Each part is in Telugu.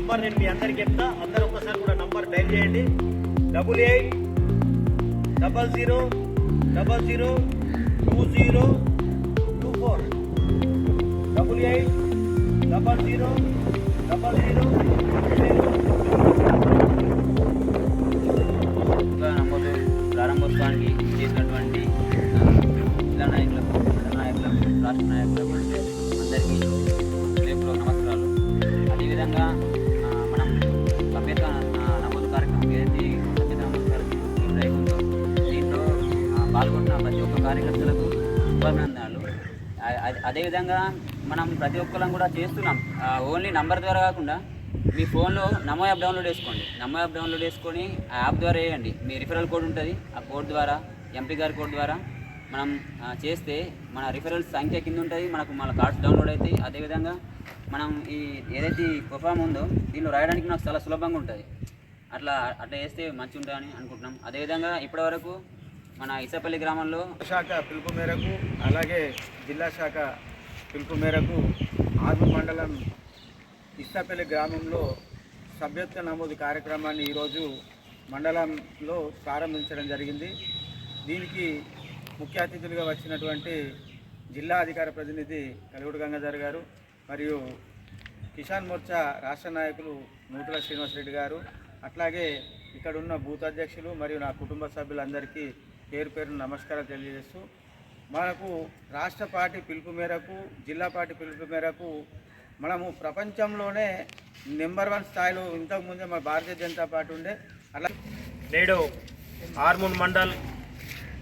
నంబర్ నేను మీ అందరికి చెప్తా. అందరూ ఒక్కసారి కూడా నంబర్ డైల్ చేయండి. 8800002024 నమోదు ప్రారంభోత్సవానికి చేసినటువంటి జిల్లా నాయకులకు, రాష్ట్ర నాయకులకు అందరికీ రేపులో నమస్కారాలు. అదేవిధంగా మనం సభ్యత నమోదు కార్యక్రమం ఏదైతే సభ్యత నమోదు కార్యక్రమం డ్రైవ్ ఉందో దీంట్లో పాల్గొన్న ప్రతి ఒక్క కార్యకర్తలకు శుభాభినందనలు. అదేవిధంగా మనం ప్రతి ఒక్కరం కూడా చేస్తున్నాం. ఓన్లీ నంబర్ ద్వారా కాకుండా మీ ఫోన్లో నమో యాప్ డౌన్లోడ్ చేసుకోండి. నమో యాప్ డౌన్లోడ్ చేసుకొని ఆ యాప్ ద్వారా వేయండి. మీ రిఫరల్ కోడ్ ఉంటుంది. ఆ కోడ్ ద్వారా ఎంపీ గారి కోడ్ ద్వారా మనం చేస్తే మన రిఫరల్స్ సంఖ్య కింద ఉంటుంది. మన కార్డ్స్ డౌన్లోడ్ అవుతాయి. అదేవిధంగా మనం ఈ ఏదైతే ఈ పర్ఫామ్ ఉందో దీనిలో రాయడానికి నాకు చాలా సులభంగా ఉంటుంది. అట్లా చేస్తే మంచిగా ఉంటుందని అనుకుంటున్నాం. అదేవిధంగా ఇప్పటివరకు మన ఇసపల్లి గ్రామంలో శాఖ పిలుపు మేరకు, అలాగే జిల్లా శాఖ పిలుపు మేరకు ఆర్మూర్ మండలం ఇసపల్లి గ్రామంలో సభ్యత్వ నమోదు కార్యక్రమాన్ని ఈరోజు మండలంలో ప్రారంభించడం జరిగింది. దీనికి ముఖ్య అతిథులుగా వచ్చినటువంటి జిల్లా అధికార ప్రతినిధి కలిగుడు గంగాధర్ గారు మరియు కిసాన్ మోర్చా రాష్ట్ర నాయకులు నూతుల శ్రీనివాసరెడ్డి గారు, అట్లాగే ఇక్కడ ఉన్న బూత్ అధ్యక్షులు మరియు నా కుటుంబ సభ్యులందరికీ పేరు పేరున నమస్కారాలు తెలియజేస్తూ, మనకు రాష్ట్ర పార్టీ పిలుపు మేరకు, జిల్లా పార్టీ పిలుపు మేరకు మనము ప్రపంచంలోనే నెంబర్ 1 స్థాయిలో ఇంతకుముందే మన భారతీయ జనతా పార్టీ ఉండే. అలా నేడు ఆర్మూర్ మండల్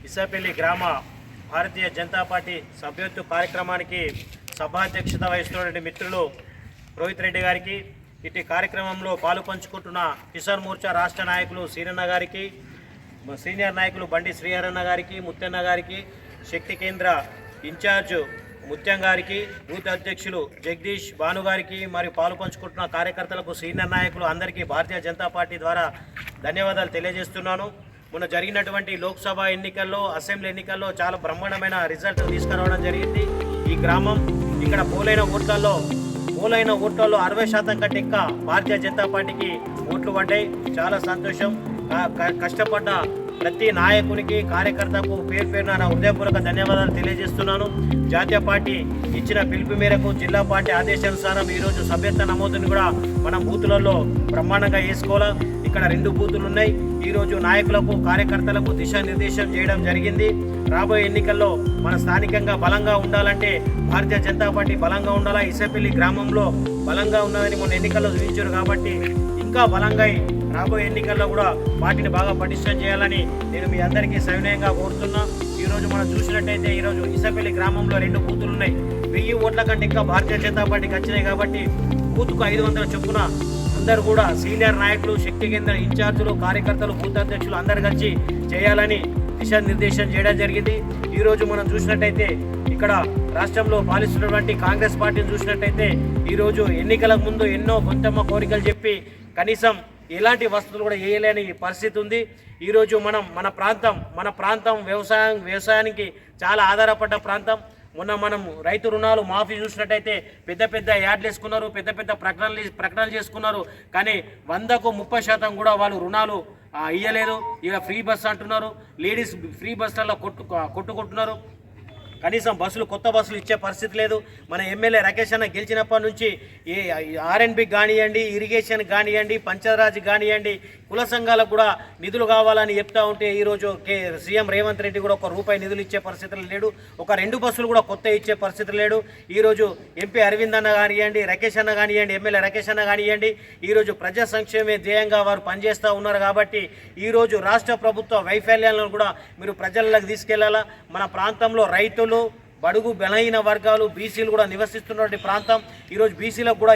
ఇసపల్లి గ్రామ భారతీయ జనతా పార్టీ సభ్యత్వ కార్యక్రమానికి సభాధ్యక్షత వహిస్తున్నటువంటి మిత్రులు రోహిత్ రెడ్డి గారికి, ఇటు కార్యక్రమంలో పాలు పంచుకుంటున్న కిసాన్ మోర్చా రాష్ట్ర నాయకులు సీనన్న గారికి, సీనియర్ నాయకులు బండి శ్రీహరన్న గారికి, ముత్తన్న గారికి, శక్తి కేంద్ర ఇన్ఛార్జ్ ముత్యం గారికి, బూత్ అధ్యక్షులు జగదీష్ భాను గారికి, మరియు పాలు పంచుకుంటున్న కార్యకర్తలకు, సీనియర్ నాయకులు అందరికీ భారతీయ జనతా పార్టీ ద్వారా ధన్యవాదాలు తెలియజేస్తున్నాను. మొన్న జరిగినటువంటి లోక్సభ ఎన్నికల్లో, అసెంబ్లీ ఎన్నికల్లో చాలా బ్రహ్మాండమైన రిజల్ట్ తీసుకురావడం జరిగింది. ఈ గ్రామం ఇక్కడ పోలైన ఓట్లలో 60% కంటే ఎక్కువ భారతీయ జనతా పార్టీకి ఓట్లు పడ్డాయి. చాలా సంతోషం. కష్టపడ్డ ప్రతి నాయకునికి, కార్యకర్తకు పేరు పేరున నా హృదయపూర్వక ధన్యవాదాలు తెలియజేస్తున్నాను. జాతీయ పార్టీ ఇచ్చిన పిలుపు మేరకు, జిల్లా పార్టీ ఆదేశానుసారం ఈరోజు సభ్యత్వ నమోదుని కూడా మనం బూతులలో బ్రహ్మాండంగా వేసుకోవాలి. ఇక్కడ 2 బూతులు ఉన్నాయి. ఈరోజు నాయకులకు, కార్యకర్తలకు దిశానిర్దేశం చేయడం జరిగింది. రాబోయే ఎన్నికల్లో మన స్థానికంగా బలంగా ఉండాలంటే భారతీయ జనతా పార్టీ బలంగా ఉండాలా. ఇసపల్లి గ్రామంలో బలంగా ఉన్నదని మొన్న ఎన్నికల్లో చూపించారు కాబట్టి ఇంకా బలంగా రాబోయే ఎన్నికల్లో కూడా పార్టీని బాగా పటిష్టం చేయాలని నేను మీ అందరికీ సవినయంగా కోరుతున్నా. ఈరోజు మనం చూసినట్టయితే ఈరోజు ఇసపల్లి గ్రామంలో 2 బూతులు ఉన్నాయి. 1000 ఓట్ల కంటే ఇంకా భారతీయ జనతా పార్టీకి వచ్చినాయి కాబట్టి బూత్కు 500 చొప్పున అందరూ కూడా సీనియర్ నాయకులు, శక్తి కేంద్ర ఇన్ఛార్జులు, కార్యకర్తలు, బూత్ అధ్యక్షులు అందరు కలిసి చేయాలని దిశానిర్దేశం చేయడం జరిగింది. ఈరోజు మనం చూసినట్టయితే ఇక్కడ రాష్ట్రంలో పాలిస్తున్నటువంటి కాంగ్రెస్ పార్టీని చూసినట్టయితే ఈరోజు ఎన్నికలకు ముందు ఎన్నో కొంతమ్మ కోరికలు చెప్పి కనీసం ఎలాంటి వసతులు కూడా వేయలేని పరిస్థితి ఉంది. ఈరోజు మన ప్రాంతం వ్యవసాయానికి చాలా ఆధారపడ్డ ప్రాంతం. మొన్న మనం రైతు రుణాలు మాఫీ చూసినట్టయితే పెద్ద యాడ్లు వేసుకున్నారు, పెద్ద ప్రకటనలు చేసుకున్నారు. కానీ 100కు 30% కూడా వాళ్ళు రుణాలు ఇయ్యలేదు. ఇక ఫ్రీ బస్ అంటున్నారు. లేడీస్ ఫ్రీ బస్సులలో కొట్టుకుంటున్నారు. కనీసం కొత్త బస్సులు ఇచ్చే పరిస్థితి లేదు. మన ఎమ్మెల్యే రాకేష్ అన్న గెలిచినప్పటి నుంచి ఏ ఆర్ఎన్బి కానివ్వండి, ఇరిగేషన్ కానివ్వండి, పంచాయరాజ్ కానివ్వండి, కుల సంఘాలకు కూడా నిధులు కావాలని చెప్తా ఉంటే ఈరోజు సీఎం రేవంత్ రెడ్డి కూడా ₹1 నిధులు ఇచ్చే పరిస్థితులు లేడు. ఒక 2 బస్సులు కూడా కొత్త ఇచ్చే పరిస్థితి లేడు. ఈరోజు ఎంపీ అరవింద్ అన్న కానివ్వండి, రాకేష్ అన్న కానివ్వండి, ఎమ్మెల్యే రాకేష్ అన్న కానివ్వండి, ఈరోజు ప్రజా సంక్షేమే ధ్యేయంగా వారు పనిచేస్తూ ఉన్నారు. కాబట్టి ఈరోజు రాష్ట్ర ప్రభుత్వ వైఫల్యాలను కూడా మీరు ప్రజలకు తీసుకెళ్లాలా. మన ప్రాంతంలో రైతులు, బడుగు బలహీన వర్గాలు, బీసీలు కూడా నివసిస్తున్నటువంటి ప్రాంతం. ఈరోజు బీసీలకు కూడా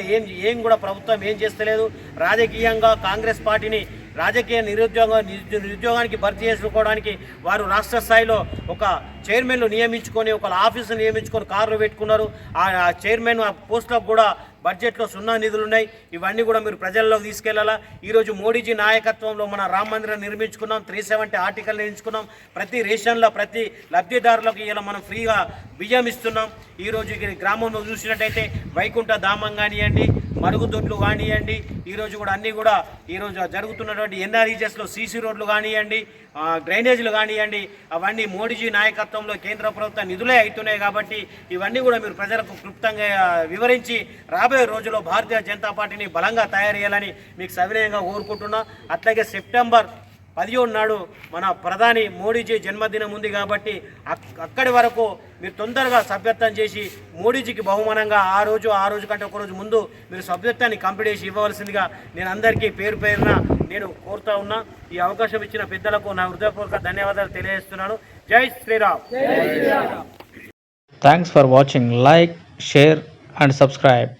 ఏం కూడా ప్రభుత్వం ఏం చేస్తలేదు. రాజకీయంగా కాంగ్రెస్ పార్టీని రాజకీయ నిరుద్యోగానికి భర్తీ చేసుకోవడానికి వారు రాష్ట్ర స్థాయిలో ఒక చైర్మన్లు నియమించుకొని, ఒక ఆఫీసు నియమించుకొని కార్లు పెట్టుకున్నారు. ఆ చైర్మన్ పోస్టులకు కూడా బడ్జెట్లో 0 నిధులు ఉన్నాయి. ఇవన్నీ కూడా మీరు ప్రజల్లోకి తీసుకెళ్లాలా. ఈరోజు మోడీజీ నాయకత్వంలో మన రామ మందిరం నిర్మించుకున్నాం, 370 ఆర్టికల్ నిర్మించుకున్నాం. ప్రతి రేషన్లో ప్రతి లబ్ధిదారులకు ఇలా మనం ఫ్రీగా బియ్యం ఇస్తున్నాం. ఈరోజు గ్రామంలో చూసినట్టయితే వైకుంఠ ధామం కానివ్వండి, మరుగుదొడ్లు కానివ్వండి, ఈరోజు కూడా అన్నీ కూడా ఈరోజు జరుగుతున్నటువంటి ఎన్ఆర్ఈజెస్లో సీసీ రోడ్లు కానివ్వండి, డ్రైనేజీలు కానివ్వండి, అవన్నీ మోడీజీ నాయకత్వంలో కేంద్ర ప్రభుత్వ నిధులే అవుతున్నాయి. కాబట్టి ఇవన్నీ కూడా మీరు ప్రజలకు క్లుప్తంగా వివరించి రాబోయే రోజుల్లో భారతీయ జనతా పార్టీని బలంగా తయారు చేయాలని మీకు సవినయంగా కోరుకుంటున్నా. అట్లాగే సెప్టెంబర్ 17 నాడు మన ప్రధాని మోడీజీ జన్మదినం ఉంది కాబట్టి అక్కడి వరకు మీరు తొందరగా సభ్యత్వం చేసి మోడీజీకి బహుమానంగా ఆ రోజు కంటే ఒకరోజు ముందు మీరు సభ్యత్వాన్ని కంప్లీట్ చేసి ఇవ్వవలసిందిగా నేను అందరికీ పేరు పేరున నేను కోరుతా ఉన్నా. ఈ అవకాశం ఇచ్చిన పెద్దలకు నా హృదయపూర్వక ధన్యవాదాలు తెలియజేస్తున్నాను. జై Sriram. Thanks for watching. Like, share and subscribe.